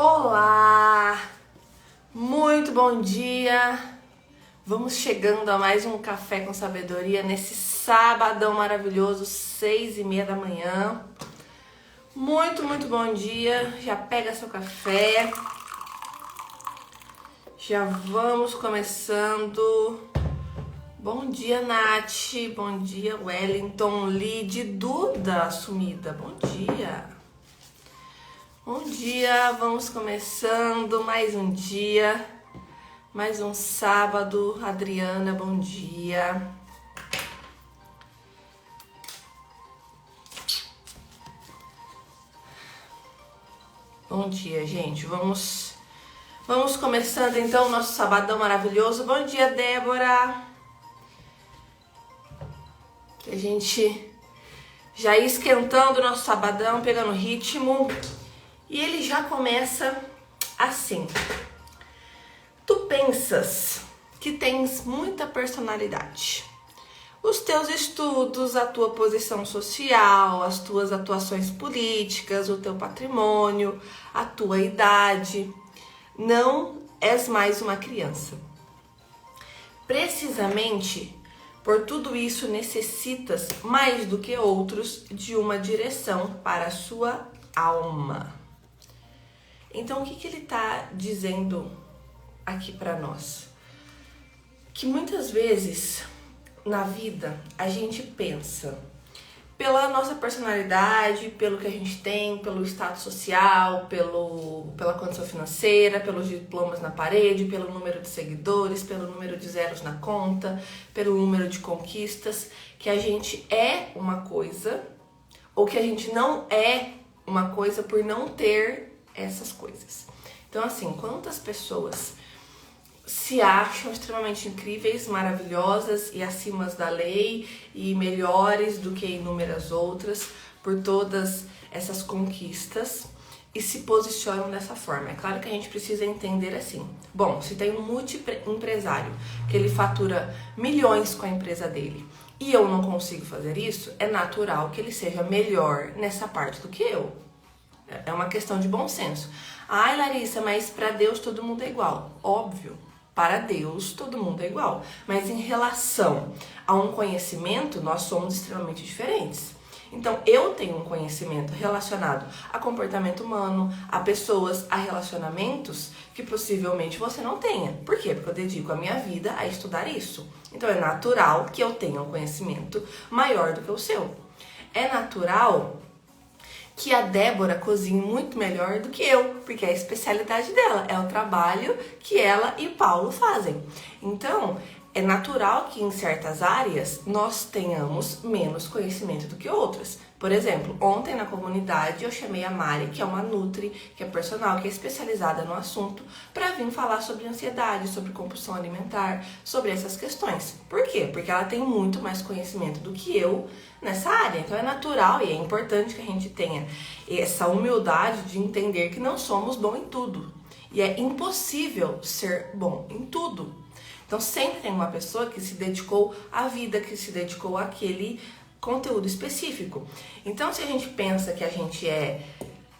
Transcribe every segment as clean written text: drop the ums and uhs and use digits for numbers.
Olá, muito bom dia. Vamos chegando a mais um Café com Sabedoria nesse sabadão maravilhoso, 6h30 da manhã. Muito bom dia. Já pega seu café. Já vamos começando. Bom dia, Nath. Bom dia, Wellington, Lid, Duda sumida. Bom dia. Bom dia, vamos começando mais um dia, mais um sábado. Adriana, bom dia. Bom dia, gente. Vamos começando então o nosso sabadão maravilhoso. Bom dia, Débora. A gente já ia esquentando o nosso sabadão, pegando ritmo. E ele já começa assim. Tu pensas que tens muita personalidade. Os teus estudos, a tua posição social, as tuas atuações políticas, o teu patrimônio, a tua idade. Não és mais uma criança. Precisamente por tudo isso necessitas, mais do que outros, de uma direção para a sua alma. Então, o que ele está dizendo aqui para nós? Que muitas vezes na vida a gente pensa pela nossa personalidade, pelo que a gente tem, pelo status social, pela condição financeira, pelos diplomas na parede, pelo número de seguidores, pelo número de zeros na conta, pelo número de conquistas, que a gente é uma coisa ou que a gente não é uma coisa por não ter essas coisas. Então, assim, quantas pessoas se acham extremamente incríveis, maravilhosas e acima da lei e melhores do que inúmeras outras por todas essas conquistas e se posicionam dessa forma. É claro que a gente precisa entender assim. Bom, se tem um multi-empresário que ele fatura milhões com a empresa dele e eu não consigo fazer isso, é natural que ele seja melhor nessa parte do que eu. É uma questão de bom senso. Ai, Larissa, mas para Deus todo mundo é igual. Óbvio, para Deus todo mundo é igual. Mas em relação a um conhecimento, nós somos extremamente diferentes. Então, eu tenho um conhecimento relacionado a comportamento humano, a pessoas, a relacionamentos que possivelmente você não tenha. Por quê? Porque eu dedico a minha vida a estudar isso. Então, é natural que eu tenha um conhecimento maior do que o seu. É natural que a Débora cozinhe muito melhor do que eu, porque é a especialidade dela, é o trabalho que ela e Paulo fazem. Então, é natural que em certas áreas nós tenhamos menos conhecimento do que outras. Por exemplo, ontem na comunidade eu chamei a Mari, que é uma nutri, que é personal, que é especializada no assunto, para vir falar sobre ansiedade, sobre compulsão alimentar, sobre essas questões. Por quê? Porque ela tem muito mais conhecimento do que eu nessa área. Então é natural e é importante que a gente tenha essa humildade de entender que não somos bons em tudo. E é impossível ser bom em tudo. Então sempre tem uma pessoa que se dedicou à vida, que se dedicou àquele conteúdo específico. Então se a gente pensa que a gente é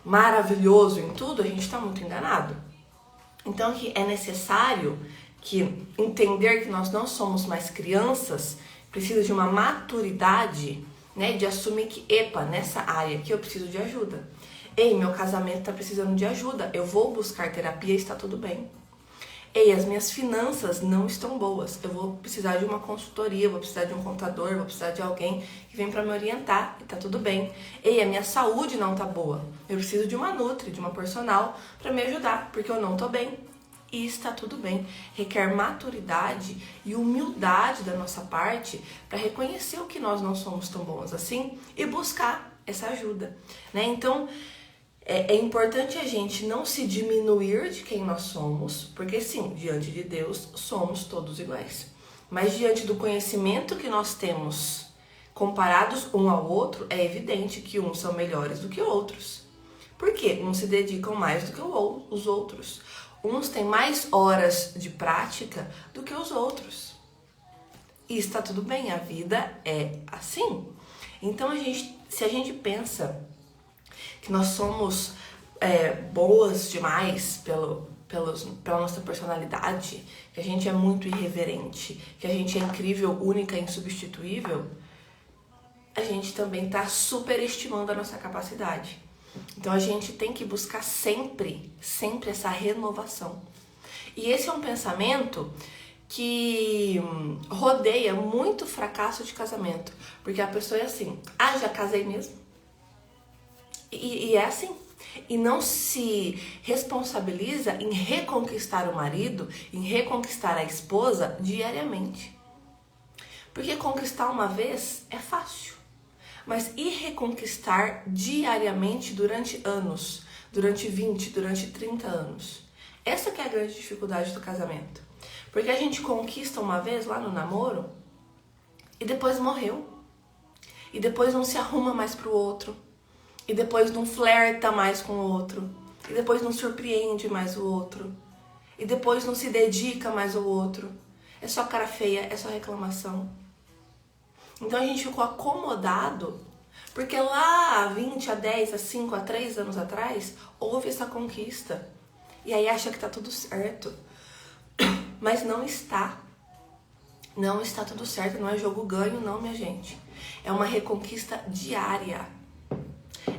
maravilhoso em tudo, a gente está muito enganado. Então que é necessário que entender que nós não somos mais crianças, precisa de uma maturidade, né, de assumir que, epa, nessa área aqui eu preciso de ajuda. Ei, meu casamento tá precisando de ajuda, eu vou buscar terapia e está tudo bem. Ei, as minhas finanças não estão boas, eu vou precisar de uma consultoria, vou precisar de um contador, vou precisar de alguém que vem para me orientar e tá tudo bem. Ei, a minha saúde não tá boa, eu preciso de uma nutri, de uma personal para me ajudar, porque eu não tô bem. E está tudo bem, requer maturidade e humildade da nossa parte para reconhecer o que nós não somos tão bons assim e buscar essa ajuda, né? Então, é importante a gente não se diminuir de quem nós somos, porque sim, diante de Deus somos todos iguais. Mas diante do conhecimento que nós temos comparados um ao outro, é evidente que uns são melhores do que outros. Por quê? Uns se dedicam mais do que os outros. Uns têm mais horas de prática do que os outros. E está tudo bem, a vida é assim. Então, se a gente pensa que nós somos boas demais pela nossa personalidade, que a gente é muito irreverente, que a gente é incrível, única, insubstituível, a gente também está superestimando a nossa capacidade. Então a gente tem que buscar sempre essa renovação. E esse é um pensamento que rodeia muito fracasso de casamento, porque a pessoa é assim, já casei mesmo. E é assim. E não se responsabiliza em reconquistar o marido, em reconquistar a esposa diariamente. Porque conquistar uma vez é fácil. Mas e reconquistar diariamente durante anos, durante 20, durante 30 anos? Essa que é a grande dificuldade do casamento. Porque a gente conquista uma vez lá no namoro e depois morreu. E depois não se arruma mais pro outro. E depois não flerta mais com o outro. E depois não surpreende mais o outro. E depois não se dedica mais ao outro. É só cara feia, é só reclamação. Então a gente ficou acomodado, porque lá há 20, há 10, há 5, há 3 anos atrás, houve essa conquista. E aí acha que tá tudo certo. Mas não está. Não está tudo certo, não é jogo ganho não, minha gente. É uma reconquista diária.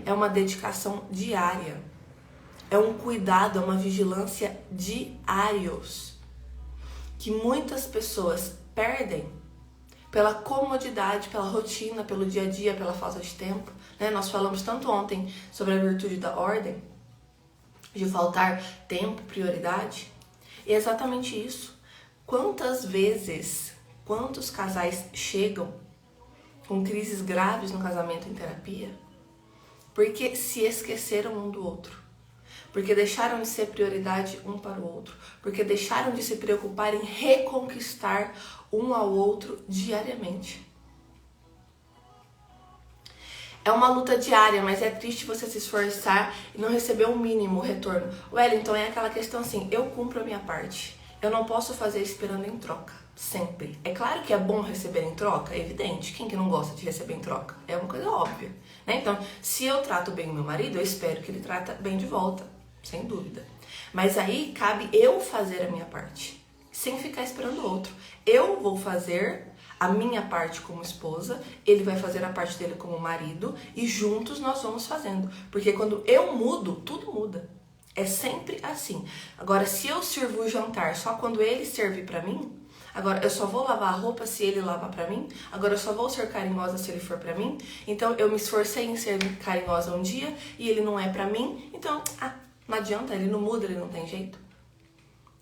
É uma dedicação diária. É um cuidado, é uma vigilância diários. Que muitas pessoas perdem pela comodidade, pela rotina, pelo dia a dia, pela falta de tempo. Nós falamos tanto ontem sobre a virtude da ordem, de faltar tempo, prioridade. E é exatamente isso. Quantas vezes, quantos casais chegam com crises graves no casamento em terapia? Porque se esqueceram um do outro. Porque deixaram de ser prioridade um para o outro. Porque deixaram de se preocupar em reconquistar um ao outro diariamente. É uma luta diária, mas é triste você se esforçar e não receber o mínimo retorno. Wellington, é aquela questão assim, eu cumpro a minha parte. Eu não posso fazer esperando em troca, sempre. É claro que é bom receber em troca, é evidente. Quem que não gosta de receber em troca? É uma coisa óbvia, né? Então, se eu trato bem o meu marido, eu espero que ele trata bem de volta, sem dúvida. Mas aí cabe eu fazer a minha parte, sem ficar esperando o outro. Eu vou fazer a minha parte como esposa, ele vai fazer a parte dele como marido e juntos nós vamos fazendo. Porque quando eu mudo, tudo muda. É sempre assim. Agora, se eu sirvo o jantar só quando ele serve pra mim, agora eu só vou lavar a roupa se ele lavar pra mim, agora eu só vou ser carinhosa se ele for pra mim, então eu me esforcei em ser carinhosa um dia e ele não é pra mim, então, não adianta, ele não muda, ele não tem jeito.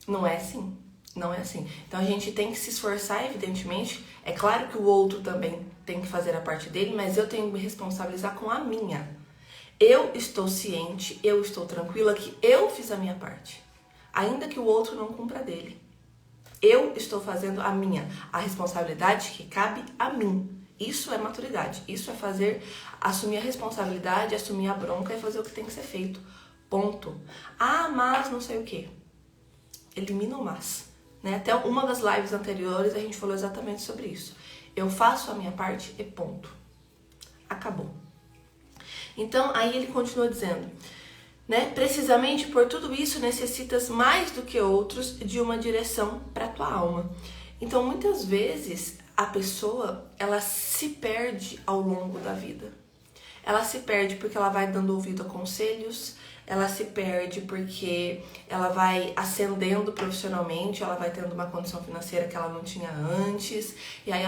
Não é assim. Não é assim. Então a gente tem que se esforçar, evidentemente. É claro que o outro também tem que fazer a parte dele, mas eu tenho que me responsabilizar com a minha. Eu estou ciente, eu estou tranquila que eu fiz a minha parte. Ainda que o outro não cumpra a dele. Eu estou fazendo a minha. A responsabilidade que cabe a mim. Isso é maturidade. Isso é assumir a responsabilidade, assumir a bronca e fazer o que tem que ser feito. Ponto. Mas não sei o que. Elimina o mas. Até uma das lives anteriores a gente falou exatamente sobre isso. Eu faço a minha parte e ponto. Acabou. Então, aí ele continua dizendo, precisamente por tudo isso necessitas mais do que outros de uma direção para a tua alma. Então, muitas vezes a pessoa, ela se perde ao longo da vida. Ela se perde porque ela vai dando ouvido a conselhos, ela se perde porque ela vai ascendendo profissionalmente, ela vai tendo uma condição financeira que ela não tinha antes, e aí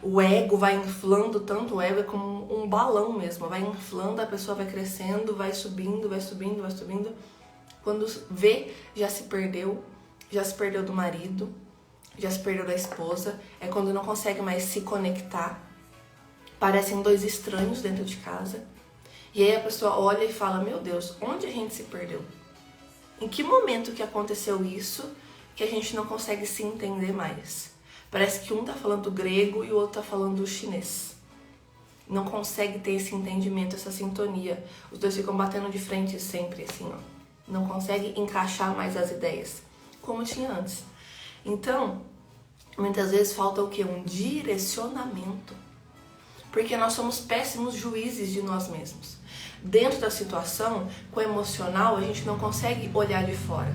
o ego vai inflando tanto, o ego é como um balão mesmo, vai inflando, a pessoa vai crescendo, vai subindo, vai subindo, vai subindo. Quando vê, já se perdeu do marido, já se perdeu da esposa, é quando não consegue mais se conectar, parecem dois estranhos dentro de casa. E aí a pessoa olha e fala, meu Deus, onde a gente se perdeu? Em que momento que aconteceu isso que a gente não consegue se entender mais? Parece que um tá falando grego e o outro tá falando chinês. Não consegue ter esse entendimento, essa sintonia. Os dois ficam batendo de frente sempre, assim, ó. Não consegue encaixar mais as ideias, como tinha antes. Então, muitas vezes falta o quê? Um direcionamento. Porque nós somos péssimos juízes de nós mesmos. dentro da situação, com o emocional, a gente não consegue olhar de fora.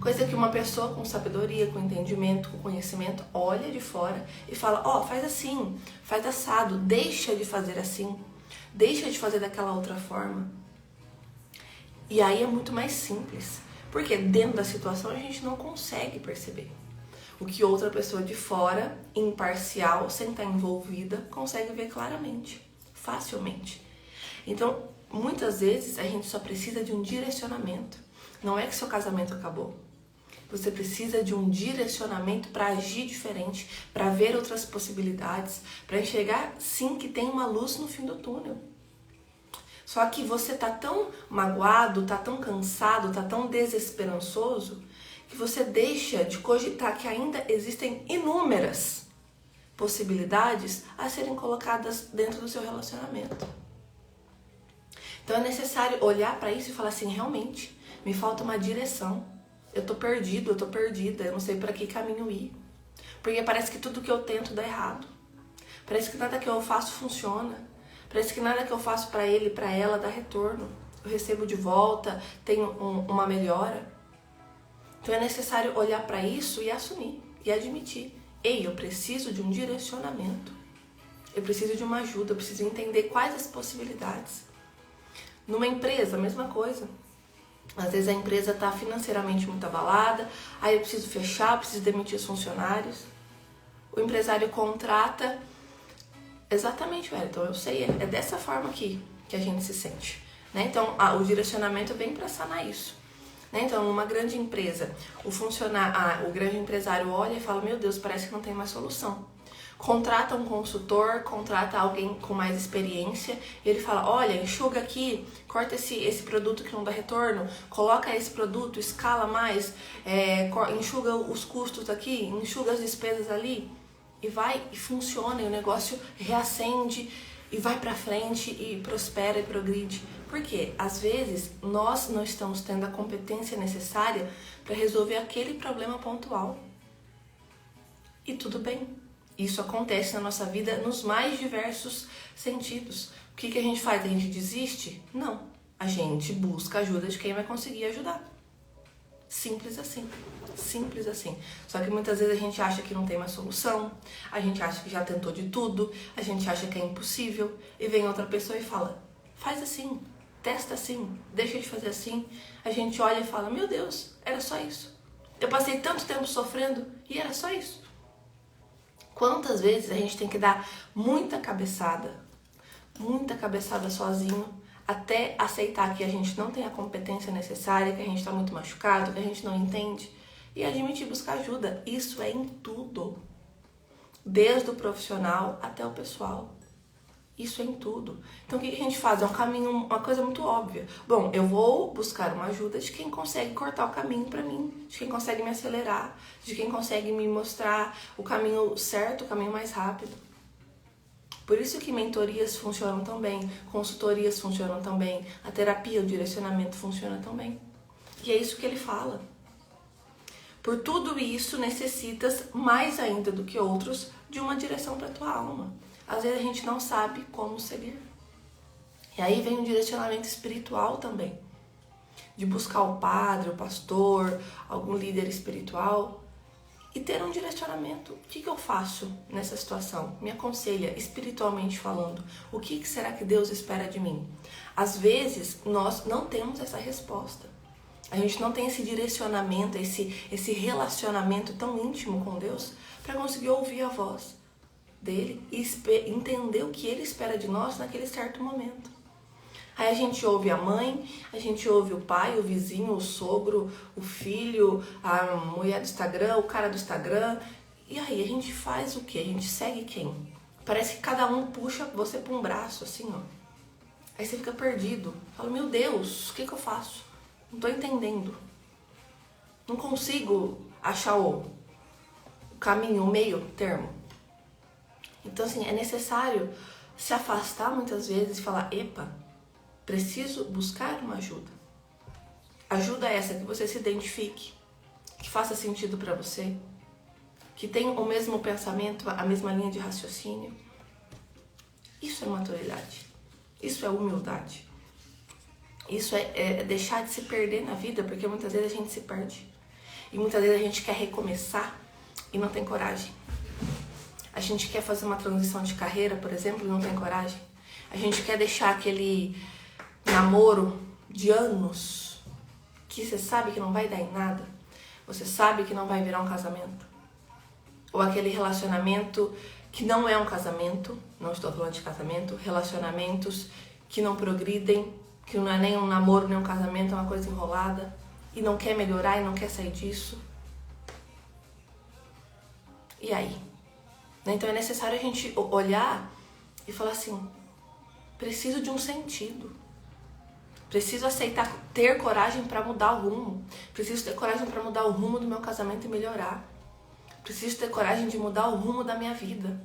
Coisa que uma pessoa com sabedoria, com entendimento, com conhecimento, olha de fora e fala, faz assim, faz assado, deixa de fazer assim, deixa de fazer daquela outra forma. E aí é muito mais simples, porque dentro da situação a gente não consegue perceber. O que outra pessoa de fora, imparcial, sem estar envolvida, consegue ver claramente, facilmente. Então, muitas vezes a gente só precisa de um direcionamento. Não é que seu casamento acabou. Você precisa de um direcionamento para agir diferente, para ver outras possibilidades, para enxergar sim que tem uma luz no fim do túnel. Só que você tá tão magoado, tá tão cansado, tá tão desesperançoso, que você deixa de cogitar que ainda existem inúmeras possibilidades a serem colocadas dentro do seu relacionamento. Então é necessário olhar para isso e falar assim, realmente, me falta uma direção. Eu tô perdido, eu tô perdida, eu não sei para que caminho ir. Porque parece que tudo que eu tento dá errado. Parece que nada que eu faço funciona. Parece que nada que eu faço para ele e para ela dá retorno. Eu recebo de volta, tenho uma melhora. Então é necessário olhar para isso e assumir, e admitir. Ei, eu preciso de um direcionamento. Eu preciso de uma ajuda, eu preciso entender quais as possibilidades. Numa empresa, a mesma coisa. Às vezes a empresa está financeiramente muito abalada, aí eu preciso fechar, eu preciso demitir os funcionários. O empresário contrata. Exatamente, velho. Então eu sei, é dessa forma que a gente se sente. Né? Então o direcionamento vem para sanar isso. Né? Então, numa grande empresa, o grande empresário olha e fala, meu Deus, parece que não tem mais solução. Contrata um consultor, contrata alguém com mais experiência e ele fala, olha, enxuga aqui, corta esse produto que não dá retorno, coloca esse produto, escala mais, enxuga os custos aqui, enxuga as despesas ali e vai e funciona e o negócio reacende e vai pra frente e prospera e progride. Por quê? Às vezes nós não estamos tendo a competência necessária para resolver aquele problema pontual. E tudo bem. Isso acontece na nossa vida nos mais diversos sentidos. O que a gente faz? A gente desiste? Não. A gente busca ajuda de quem vai conseguir ajudar. Simples assim. Simples assim. Só que muitas vezes a gente acha que não tem mais solução, a gente acha que já tentou de tudo, a gente acha que é impossível, e vem outra pessoa e fala, faz assim, testa assim, deixa de fazer assim. A gente olha e fala, meu Deus, era só isso. Eu passei tanto tempo sofrendo e era só isso. Quantas vezes a gente tem que dar muita cabeçada sozinho, até aceitar que a gente não tem a competência necessária, que a gente está muito machucado, que a gente não entende, e admitir buscar ajuda. Isso é em tudo, desde o profissional até o pessoal. Isso é em tudo. Então o que a gente faz? É um caminho, uma coisa muito óbvia. Bom, eu vou buscar uma ajuda de quem consegue cortar o caminho para mim, de quem consegue me acelerar, de quem consegue me mostrar o caminho certo, o caminho mais rápido. Por isso que mentorias funcionam tão bem, consultorias funcionam tão bem, a terapia, o direcionamento funciona tão bem. E é isso que ele fala. Por tudo isso necessitas, mais ainda do que outros, de uma direção para a tua alma. Às vezes a gente não sabe como seguir. E aí vem um direcionamento espiritual também. De buscar o padre, o pastor, algum líder espiritual e ter um direcionamento. O que eu faço nessa situação? Me aconselha, espiritualmente falando. O que será que Deus espera de mim? Às vezes nós não temos essa resposta. A gente não tem esse direcionamento, esse relacionamento tão íntimo com Deus para conseguir ouvir a voz dele e entender o que ele espera de nós naquele certo momento. Aí a gente ouve a mãe, a gente ouve o pai, o vizinho, o sogro, o filho, a mulher do Instagram, o cara do Instagram. E aí a gente faz o quê? A gente segue quem? Parece que cada um puxa você para um braço, assim, ó. Aí você fica perdido. Fala, meu Deus, o que eu faço? Não tô entendendo. Não consigo achar o caminho, o meio termo. Então, assim, é necessário se afastar muitas vezes e falar, epa, preciso buscar uma ajuda. Ajuda essa que você se identifique, que faça sentido para você, que tenha o mesmo pensamento, a mesma linha de raciocínio. Isso é maturidade. Isso é humildade. Isso é deixar de se perder na vida, porque muitas vezes a gente se perde. E muitas vezes a gente quer recomeçar e não tem coragem. A gente quer fazer uma transição de carreira, por exemplo, e não tem coragem. A gente quer deixar aquele namoro de anos que você sabe que não vai dar em nada. Você sabe que não vai virar um casamento. Ou aquele relacionamento que não é um casamento, não estou falando de casamento, relacionamentos que não progridem, que não é nem um namoro, nem um casamento, é uma coisa enrolada, e não quer melhorar e não quer sair disso. E aí? Então é necessário a gente olhar e falar assim, preciso de um sentido. Preciso aceitar, ter coragem para mudar o rumo. Preciso ter coragem para mudar o rumo do meu casamento e melhorar. Preciso ter coragem de mudar o rumo da minha vida.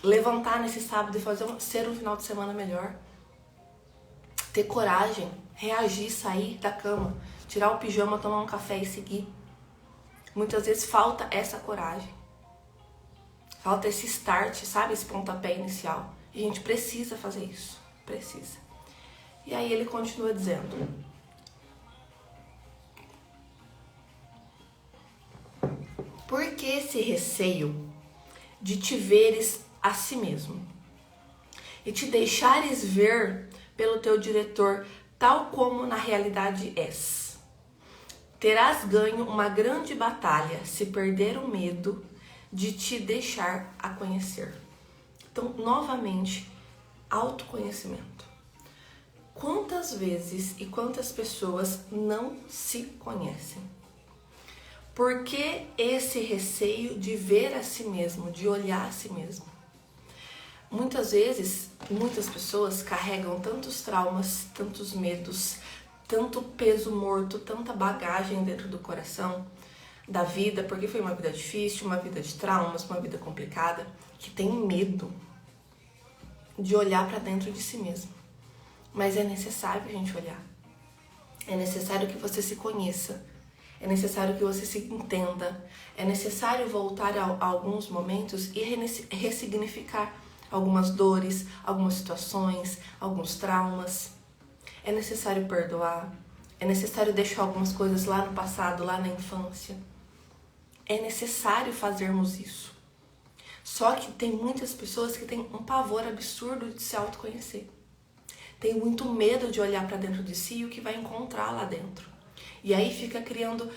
Levantar nesse sábado e ser um final de semana melhor. Ter coragem, reagir, sair da cama, tirar o pijama, tomar um café e seguir. Muitas vezes falta essa coragem. Falta esse start, sabe? Esse pontapé inicial. E a gente precisa fazer isso. Precisa. E aí ele continua dizendo: por que esse receio de te veres a si mesmo e te deixares ver pelo teu diretor tal como na realidade és? Terás ganho uma grande batalha se perder o medo de te deixar a conhecer. Então, novamente, autoconhecimento. Quantas vezes e quantas pessoas não se conhecem? Por que esse receio de ver a si mesmo, de olhar a si mesmo? Muitas vezes, muitas pessoas carregam tantos traumas, tantos medos, tanto peso morto, tanta bagagem dentro do coração, da vida, porque foi uma vida difícil, uma vida de traumas, uma vida complicada, que tem medo de olhar para dentro de si mesmo. Mas é necessário a gente olhar. É necessário que você se conheça. É necessário que você se entenda. É necessário voltar a alguns momentos e ressignificar algumas dores, algumas situações, alguns traumas. É necessário perdoar. É necessário deixar algumas coisas lá no passado, lá na infância. É necessário fazermos isso. Só que tem muitas pessoas que têm um pavor absurdo de se autoconhecer. Tem muito medo de olhar para dentro de si e o que vai encontrar lá dentro. E aí fica criando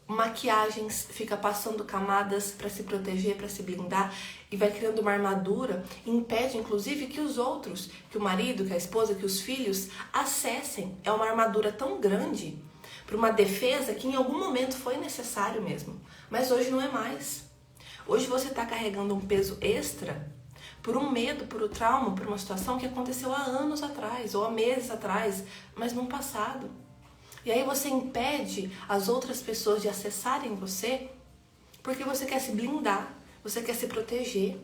maquiagens, fica passando camadas para se proteger, para se blindar, e vai criando uma armadura, e impede inclusive que os outros, que o marido, que a esposa, que os filhos acessem. É uma armadura tão grande para uma defesa que em algum momento foi necessário mesmo, mas hoje não é mais. Hoje você está carregando um peso extra por um medo, por um trauma, por uma situação que aconteceu há anos atrás, ou há meses atrás, mas no passado. E aí você impede as outras pessoas de acessarem você, porque você quer se blindar, você quer se proteger.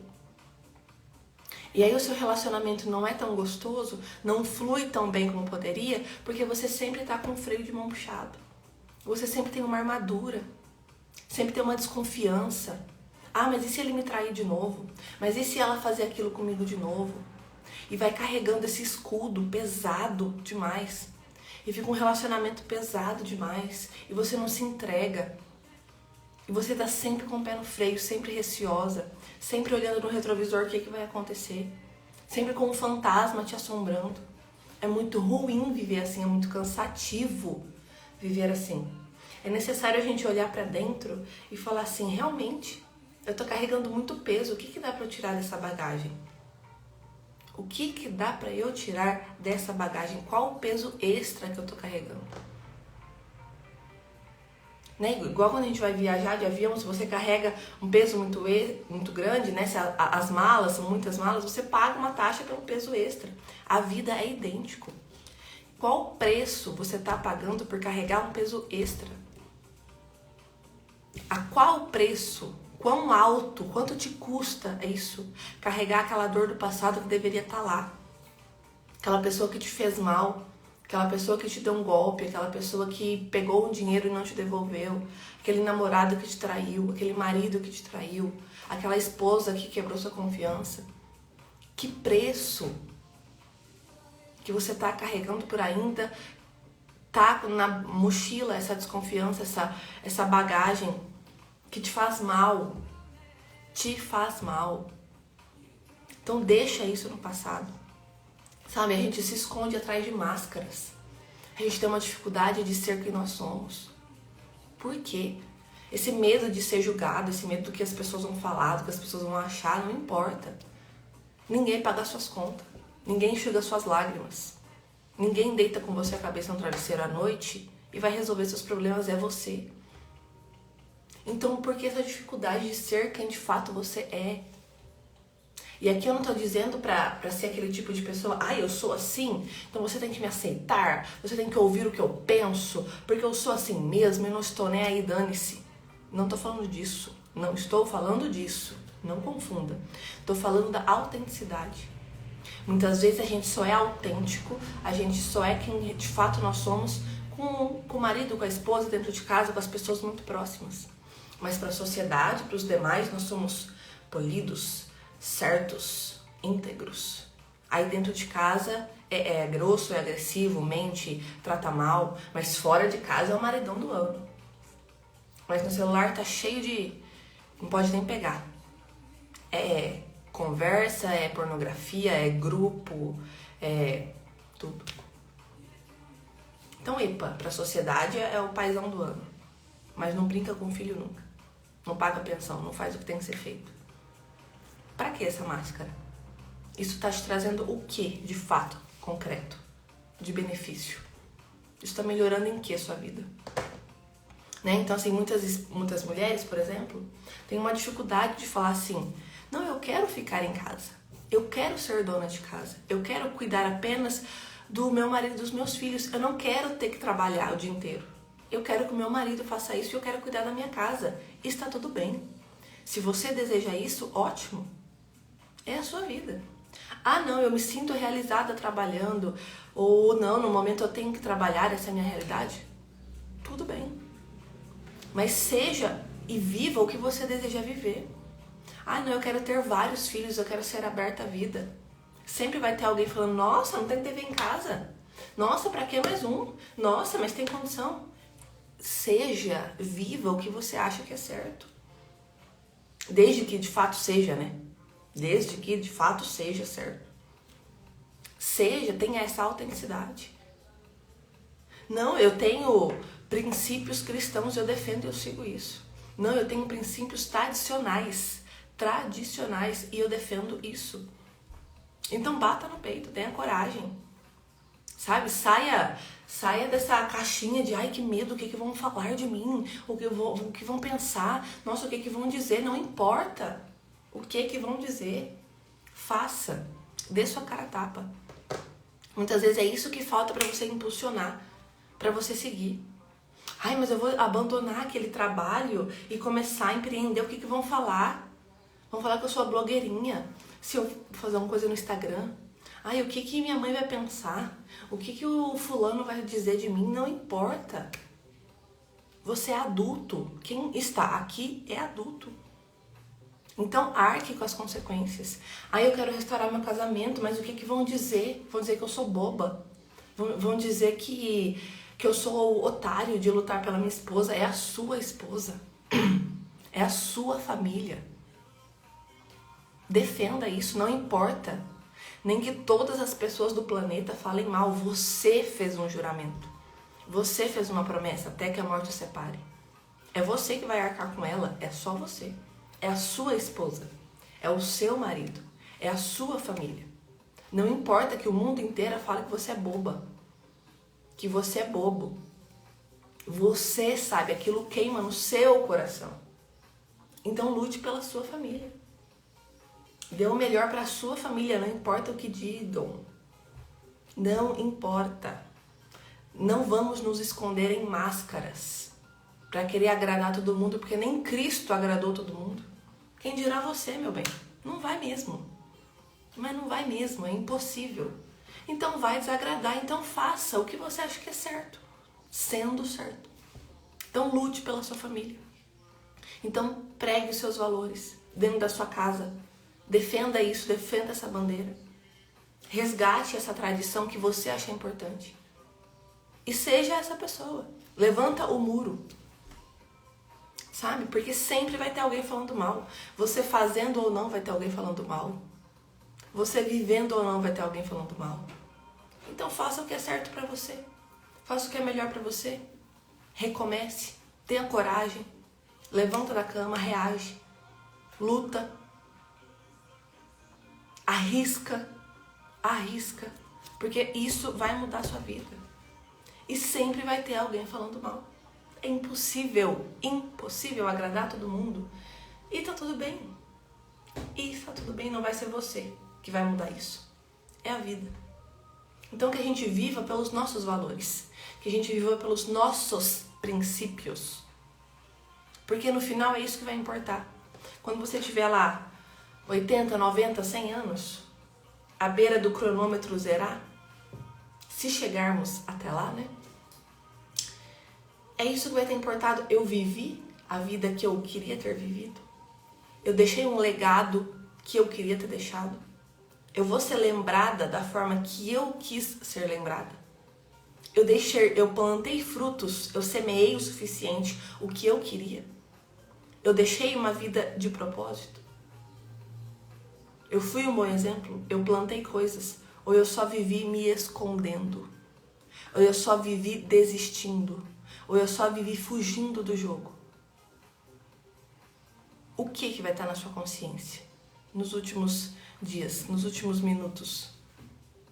E aí o seu relacionamento não é tão gostoso, não flui tão bem como poderia, porque você sempre está com o freio de mão puxado. Você sempre tem uma armadura, sempre tem uma desconfiança. Ah, mas e se ele me trair de novo? Mas e se ela fazer aquilo comigo de novo? E vai carregando esse escudo pesado demais. E fica um relacionamento pesado demais. E você não se entrega. E você tá sempre com o pé no freio, sempre receosa. Sempre olhando no retrovisor o que vai acontecer. Sempre com um fantasma te assombrando. É muito ruim viver assim, é muito cansativo viver assim. É necessário a gente olhar pra dentro e falar assim, realmente, eu tô carregando muito peso, o que dá pra eu tirar dessa bagagem? O que dá pra eu tirar dessa bagagem? Qual o peso extra que eu tô carregando? Né? Igual quando a gente vai viajar de avião, se você carrega um peso muito grande, né? Se as malas são muitas malas, você paga uma taxa pelo peso extra. A vida é idêntico. Qual preço você tá pagando por carregar um peso extra? A qual preço? Quão alto, quanto te custa isso? Carregar aquela dor do passado que deveria estar lá. Aquela pessoa que te fez mal, aquela pessoa que te deu um golpe, aquela pessoa que pegou um dinheiro e não te devolveu, aquele namorado que te traiu, aquele marido que te traiu, aquela esposa que quebrou sua confiança. Que preço que você está carregando por ainda tá na mochila essa desconfiança, essa bagagem que te faz mal. Te faz mal. Então deixa isso no passado. Sabe, a gente se esconde atrás de máscaras. A gente tem uma dificuldade de ser quem nós somos. Por quê? Esse medo de ser julgado, esse medo do que as pessoas vão falar, do que as pessoas vão achar, não importa. Ninguém paga suas contas. Ninguém enxuga suas lágrimas. Ninguém deita com você a cabeça no travesseiro à noite e vai resolver seus problemas, é você. Então, por que essa dificuldade de ser quem de fato você é? E aqui eu não tô dizendo pra ser aquele tipo de pessoa, eu sou assim, então você tem que me aceitar, você tem que ouvir o que eu penso, porque eu sou assim mesmo e não estou nem aí, dane-se. Não tô falando disso, não estou falando disso, não confunda. Tô falando da autenticidade. Muitas vezes a gente só é autêntico, a gente só é quem de fato nós somos com o marido, com a esposa, dentro de casa, com as pessoas muito próximas. Mas para a sociedade, para os demais, nós somos polidos, certos, íntegros. Aí dentro de casa é grosso, é agressivo, mente, trata mal, mas fora de casa é o maridão do ano. Mas no celular tá cheio de... não pode nem pegar. É conversa, é pornografia, é grupo, é tudo. Então, pra sociedade é o paizão do ano. Mas não brinca com o filho nunca. Não paga pensão, não faz o que tem que ser feito. Pra que essa máscara? Isso tá te trazendo o que, de fato, concreto, de benefício? Isso tá melhorando em que sua vida? Né? Então, assim, muitas mulheres, por exemplo, têm uma dificuldade de falar assim, não, eu quero ficar em casa, eu quero ser dona de casa, eu quero cuidar apenas do meu marido e dos meus filhos, eu não quero ter que trabalhar o dia inteiro. Eu quero que o meu marido faça isso e eu quero cuidar da minha casa. Está tudo bem. Se você deseja isso, ótimo. É a sua vida. Não, eu me sinto realizada trabalhando, ou não, no momento eu tenho que trabalhar, essa é a minha realidade. Tudo bem. Mas seja e viva o que você deseja viver. Não, eu quero ter vários filhos, eu quero ser aberta à vida. Sempre vai ter alguém falando, nossa, não tem TV em casa. Nossa, pra que mais um? Nossa, mas tem condição. Seja, viva o que você acha que é certo. Desde que de fato seja, né? Desde que de fato seja certo. Seja, tenha essa autenticidade. Não, eu tenho princípios cristãos, eu defendo e eu sigo isso. Não, eu tenho princípios tradicionais e eu defendo isso. Então bata no peito, tenha coragem. Sabe, saia dessa caixinha de que medo, o que vão falar de mim, o que vão pensar, nossa, o que vão dizer, não importa o que vão dizer. Faça, dê sua cara a tapa. Muitas vezes é isso que falta para você impulsionar, para você seguir. Mas eu vou abandonar aquele trabalho e começar a empreender, o que vão falar? Vão falar que eu sou a blogueirinha, se eu fazer uma coisa no Instagram. O que minha mãe vai pensar? O que o fulano vai dizer de mim? Não importa. Você é adulto. Quem está aqui é adulto. Então, arque com as consequências. Eu quero restaurar meu casamento, mas o que vão dizer? Vão dizer que eu sou boba. Vão dizer que eu sou o otário de lutar pela minha esposa. É a sua esposa. É a sua família. Defenda isso, não importa. Nem que todas as pessoas do planeta falem mal. Você fez um juramento. Você fez uma promessa até que a morte o separe. É você que vai arcar com ela. É só você. É a sua esposa. É o seu marido. É a sua família. Não importa que o mundo inteiro fale que você é boba. Que você é bobo. Você sabe, aquilo queima no seu coração. Então lute pela sua família. Dê o melhor para a sua família, não importa o que digam. Não importa. Não vamos nos esconder em máscaras para querer agradar todo mundo, porque nem Cristo agradou todo mundo. Quem dirá você, meu bem? Não vai mesmo. Mas não vai mesmo, é impossível. Então vai desagradar, então faça o que você acha que é certo, sendo certo. Então lute pela sua família. Então pregue os seus valores dentro da sua casa. Defenda isso, defenda essa bandeira. Resgate essa tradição que você acha importante. E seja essa pessoa. Levanta o muro. Sabe? Porque sempre vai ter alguém falando mal. Você fazendo ou não vai ter alguém falando mal. Você vivendo ou não vai ter alguém falando mal. Então faça o que é certo pra você. Faça o que é melhor pra você. Recomece. Tenha coragem. Levanta da cama, reage. Luta. Arrisca. Arrisca. Porque isso vai mudar a sua vida. E sempre vai ter alguém falando mal. É impossível agradar todo mundo. E tá tudo bem. E tá tudo bem, não vai ser você que vai mudar isso. É a vida. Então que a gente viva pelos nossos valores. Que a gente viva pelos nossos princípios. Porque no final é isso que vai importar. Quando você tiver lá 80, 90, 100 anos, à beira do cronômetro zerar, se chegarmos até lá, né? É isso que vai ter importado. Eu vivi a vida que eu queria ter vivido. Eu deixei um legado que eu queria ter deixado. Eu vou ser lembrada da forma que eu quis ser lembrada. Eu plantei frutos, eu semeei o suficiente, o que eu queria. Eu deixei uma vida de propósito. Eu fui um bom exemplo, eu plantei coisas, ou eu só vivi me escondendo, ou eu só vivi desistindo, ou eu só vivi fugindo do jogo. O que vai estar na sua consciência nos últimos dias, nos últimos minutos,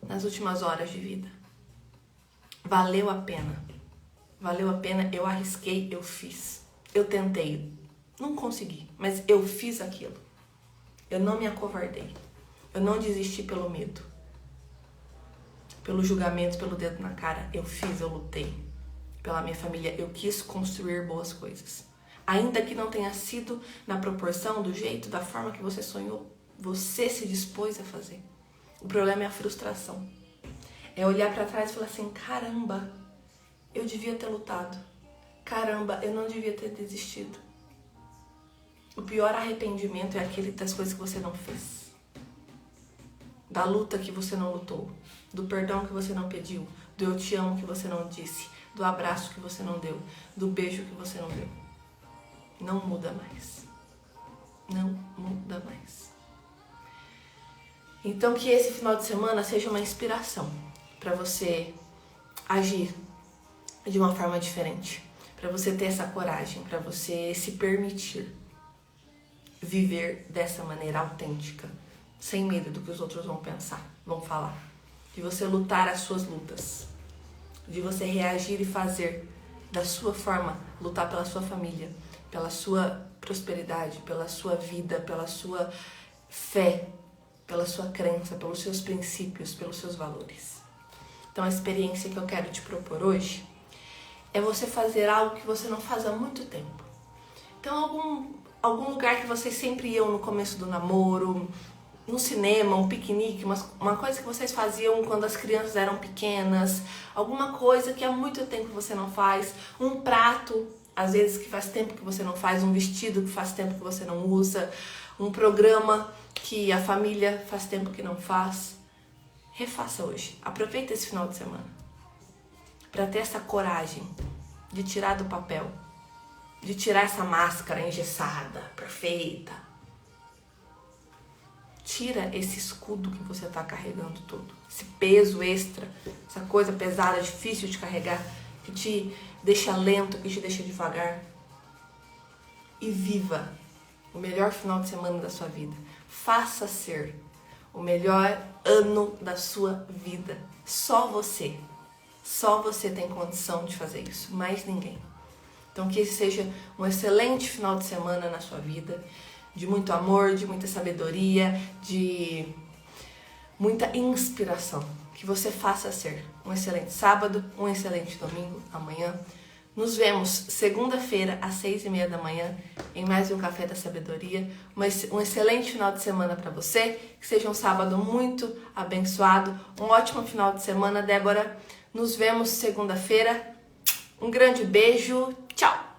nas últimas horas de vida? Valeu a pena. Valeu a pena, eu arrisquei, eu fiz. Eu tentei, não consegui, mas eu fiz aquilo. Eu não me acovardei. Eu não desisti pelo medo. Pelo julgamento, pelo dedo na cara. Eu fiz, eu lutei. Pela minha família, eu quis construir boas coisas. Ainda que não tenha sido na proporção, do jeito, da forma que você sonhou, você se dispôs a fazer. O problema é a frustração. É olhar pra trás e falar assim, caramba, eu devia ter lutado. Caramba, eu não devia ter desistido. O pior arrependimento é aquele das coisas que você não fez. Da luta que você não lutou. Do perdão que você não pediu. Do eu te amo que você não disse. Do abraço que você não deu. Do beijo que você não deu. Não muda mais. Não muda mais. Então que esse final de semana seja uma inspiração para você agir de uma forma diferente. Para você ter essa coragem. Para você se permitir viver dessa maneira autêntica, sem medo do que os outros vão pensar, vão falar. De você lutar as suas lutas, de você reagir e fazer da sua forma, lutar pela sua família, pela sua prosperidade, pela sua vida, pela sua fé, pela sua crença, pelos seus princípios, pelos seus valores. Então a experiência que eu quero te propor hoje é você fazer algo que você não faz há muito tempo. Então algum lugar que vocês sempre iam no começo do namoro, no cinema, um piquenique, uma coisa que vocês faziam quando as crianças eram pequenas, alguma coisa que há muito tempo você não faz, um prato, às vezes que faz tempo que você não faz, um vestido que faz tempo que você não usa, um programa que a família faz tempo que não faz. Refaça hoje, aproveita esse final de semana para ter essa coragem de tirar do papel, de tirar essa máscara engessada, perfeita. Tira esse escudo que você está carregando todo. Esse peso extra, essa coisa pesada, difícil de carregar, que te deixa lento, que te deixa devagar. E viva o melhor final de semana da sua vida. Faça ser o melhor ano da sua vida. Só você. Só você tem condição de fazer isso. Mais ninguém. Então que esse seja um excelente final de semana na sua vida, de muito amor, de muita sabedoria, de muita inspiração. Que você faça ser um excelente sábado, um excelente domingo, amanhã. Nos vemos segunda-feira às 6h30 da manhã em mais um Café da Sabedoria. Um excelente final de semana para você, que seja um sábado muito abençoado, um ótimo final de semana, Débora. Nos vemos segunda-feira. Um grande beijo. Tchau!